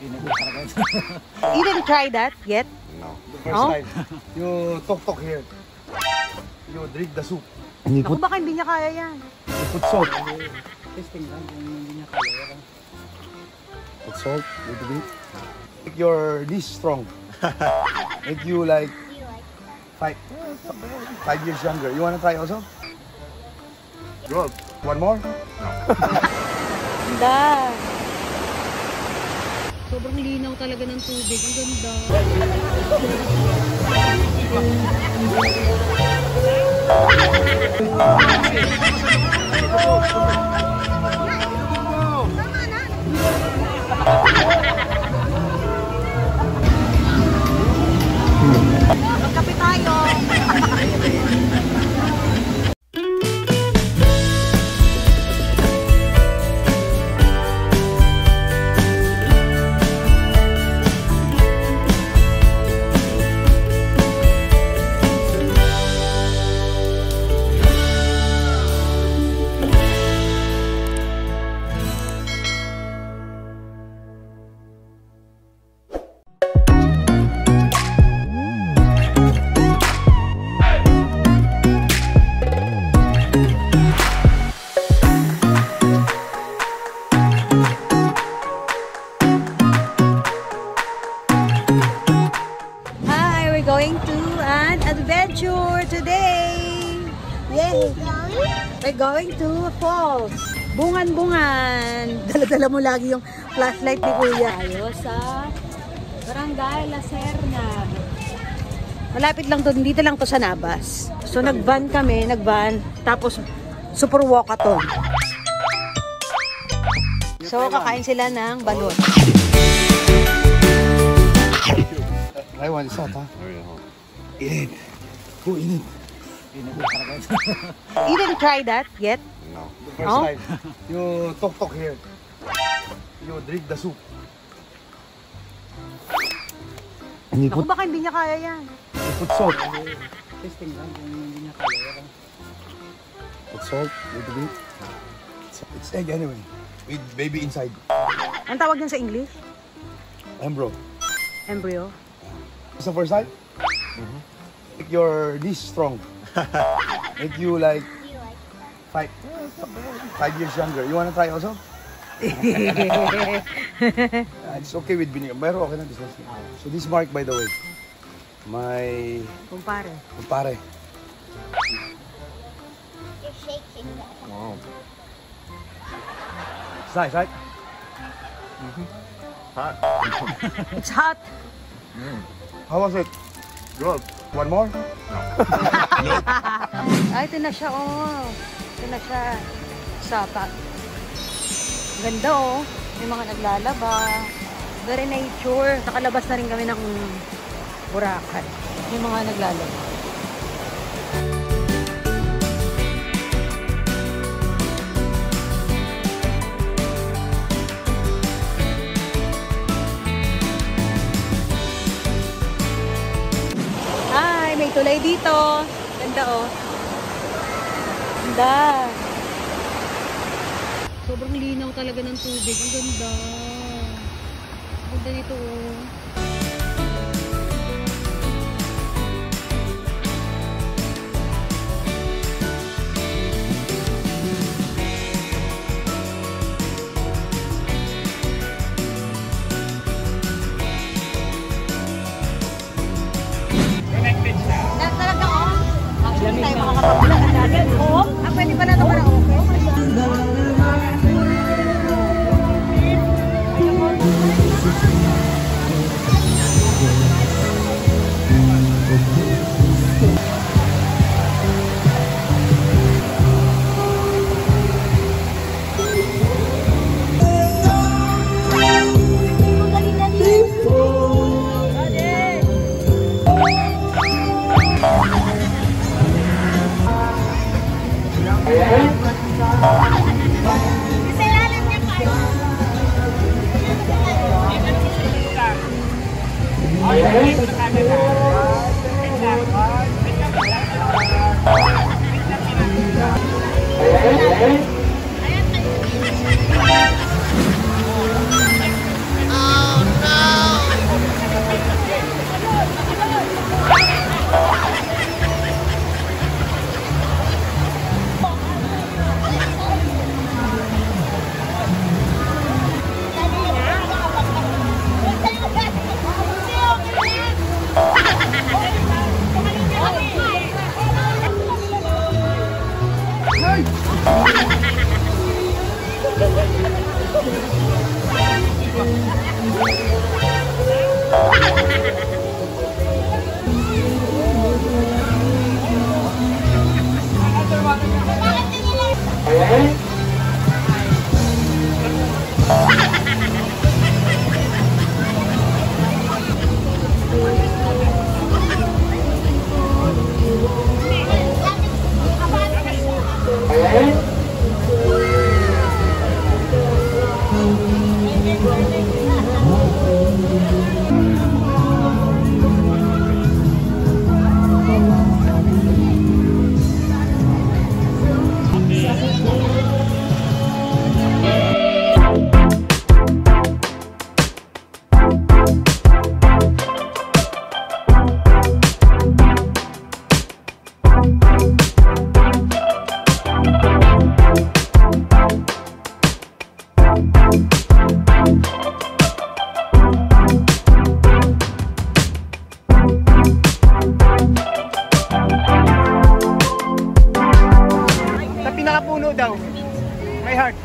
You didn't try that yet? No. The first time, you tok here. You drink the soup. And you Ako baka hindi niya kaya yan. you put salt. Testing lang kung hindi niya kaya. Put salt, little bit. Make your dish strong. Make you like 5 years younger. You wanna try also? Good. One more? Ganda. Sobrang linaw talaga ng tubig. Ang ganda. Magkape tayo. Going to an adventure today. Yay! We're going to falls. Bungan-bungan. Dala-dala mo lagi yung flashlight ni Kuya. Tayo sa Barangay La Serna. Malapit lang to, dito lang to sa Nabas. So nag-van kami, tapos super walkathon. So kakain sila ng balon. I want salt, huh? Eat it. Go eat it. You didn't try that yet? No. The first time, you tok here. You drink the soup. And you Ako baka hindi niya kaya yan. you put salt. Testing lang kung hindi niya kaya. Put salt, little bit. It's egg anyway. With baby inside. Ang tawag niyan sa English? Embryo. Embryo. It's the first time? Make your dish strong. Make you like 5 years younger. You wanna try also? It's okay with vinegar. Pero okay na this one. So this Mark, by the way, my Kumpare. kumpare. You're shaking that. Wow. It's nice, right? Hot. It's hot. How was it? Good. One more? Ay, ito na siya, oh. Ito na siya. Sapa. Ganda, oh. May mga naglalaba. Very nature. Nakalabas na rin kami ng Boracay. May mga naglalaba. May tulay dito. Ganda, oh. Ganda. Sobrang linaw talaga ng tubig. Ang ganda. Ganda nito, oh. Lamig tayo makakapagulan ng dagat. Oo. Pwede pa na ito para okay. Oh Sa pinakapuno daw. May heart.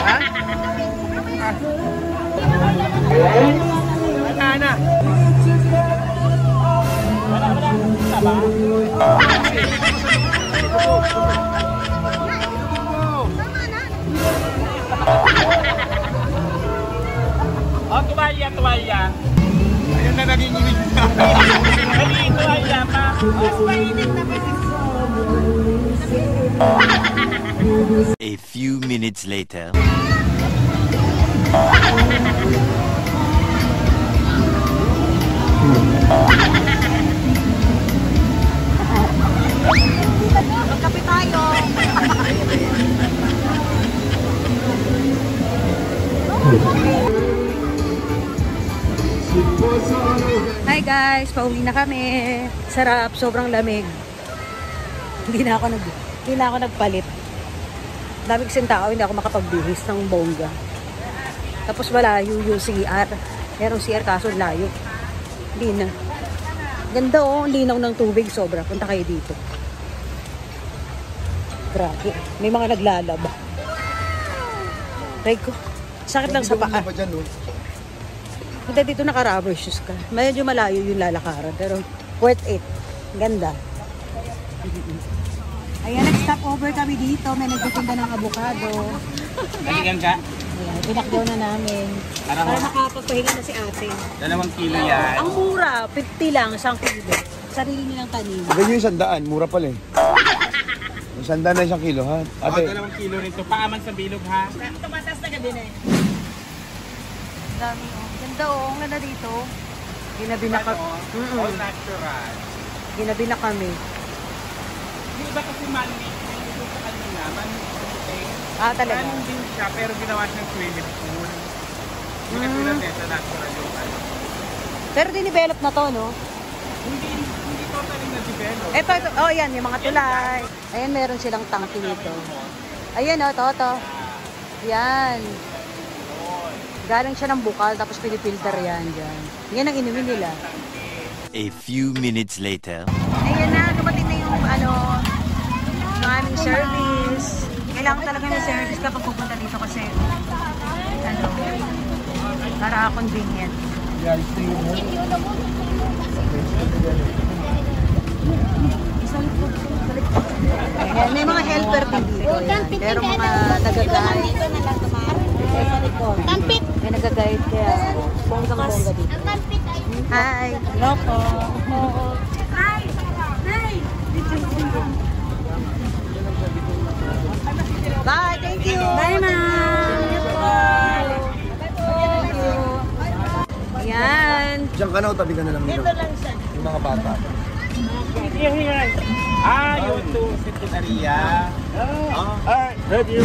Ha? Ana. Oh, tuwalya, tuwalya. Ayun na nanginginig na. Dali, tuwalya pa. A few minutes later. Magkape tayo. Hi guys, pauwi na kami. Sarap, sobrang lamig. Hindi na ako nagpalit. Dami kasing tao, hindi ako makapagbihis ng bongga. Tapos malayo yung CR. Merong CR kaso layo. Hindi na. Ganda oh, linaw ng tubig sobra. Punta kayo dito. Grabe. May mga naglalaba. Right ko. Sakit lang sa paa. Punta dito naka-rubber shoes ka. Medyo malayo yung lalakaran. Pero worth it. Ganda. Ayan, nag-stop over kami dito. May nagtitinda ng avocado. Balikan ka. Ayan, pinakdaw na namin. Para makapagpahinga na si ate. 2 kilo yan. Ang mura, 50 lang, 1 kilo. Sarili nilang tanim. Ganyan yung 100, mura pala eh. Yung 100 na 1 kilo ha. Ate, 2 kilo rin to. Paaman sa bilog ha. Tumatas na gabi na eh. Dami oh. Ganda oh, ang ganda dito. Ginabi na kami. All natural. Ginabi na kami. Yung iba kasi man-made. Yung sa kanina, man-made. Talaga. Ganun din siya, pero ginawa siyang swimming pool. Yung katulad nito, natural yung ano. Pero dinivelop na to, no? Hindi totally na-develop. Ito, oh yan, yung mga tulay. Ayan, meron silang tangki dito. Ayan oh, to. Yan. Galing siya ng bukal, tapos pinipilter yan dyan. Yan ang inumin nila. A few minutes later. Ayan na, dumating na yung yung aming service. Kailangan talaga ng service kapag pupunta dito kasi para convenient. Ayan, may mga helper din dito. Ayan. Pero mga nag-guide. Tampit. May nag-guide kaya bonggang-bongga dito. Ang tampit ay... Hi! Hello po! Hi! Hi! Bye! Thank you! Bye, ma'am! Thank you! Ayan! diyan ka na o tabi ka na lang nila. Yung mga bata. Yun to, Secretaria. Alright, love you.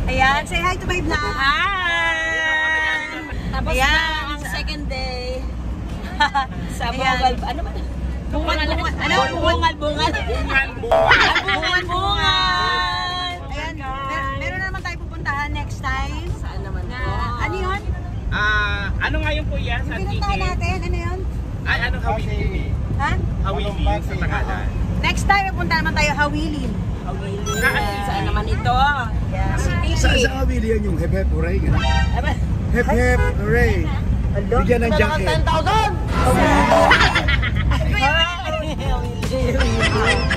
Ayan, say hi to Babe na! Hi! Tapos ayan, ang second day. Sa bungal, ano ba? Bungal-bungal. Ayan, meron na naman tayo pupuntahan next time. Saan naman po? Ano yun? Ano nga yung kuya? Sa Pinuntahan natin, ano yun? Ay, ano Hawili? Ha? Hawili sa Tagalan. Next time, pupunta naman tayo Hawilin. Saan Saan naman ito? Yeah. City. Saan ka bili yan yung hep hep hooray? Hep hep hooray. Bigyan ng jacket. 10,000!